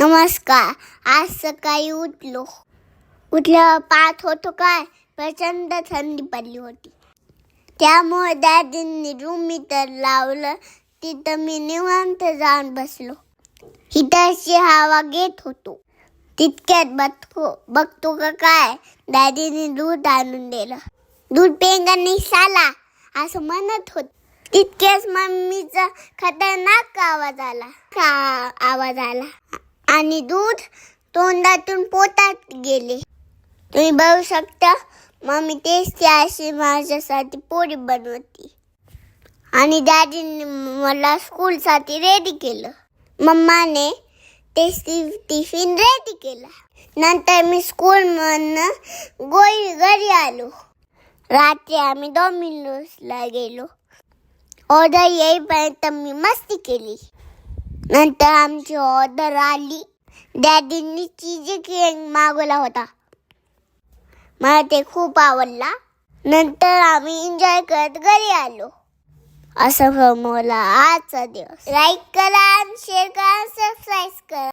नमस्कार. आज सकाळी उठल्यावर पाहत होतो काय प्रचंड थंडी पडली होती. त्यामुळे दादींनी रूम मीटर लावलं. तिथं मी निवांत जाऊन बसलो. हिटरची हवा घेत होतो. तितक्यात बघतो का काय दादीने दूध आणून दिलं. दूध पेंगा निघाला असं म्हणत होत. तितक्याच मम्मीचा खतरनाक आवाज आला आणि दूध तोंडातून पोटात गेले. तुम्ही बघू शकता मम्मी टेस्टी अशी माझ्यासाठी पोळी बनवती आणि डॅडीने मला स्कूलसाठी रेडी केलं. मम्माने टेस्टी टिफिन रेडी केला. नंतर मी स्कूलमधनं घरी आलो. रात्री आम्ही डॉमिनोजला गेलो. ऑर्डर येईपर्यंत मी मस्ती केली. नंतर आमची ऑर्डर आली. डॅडींनी चीज केक मागवला होता. मला ते खूप आवडला. नंतर आम्ही एन्जॉय करत घरी आलो. असं मला आजचा दिवस. लाईक करा, शेअर करा, सबस्क्राईब करा.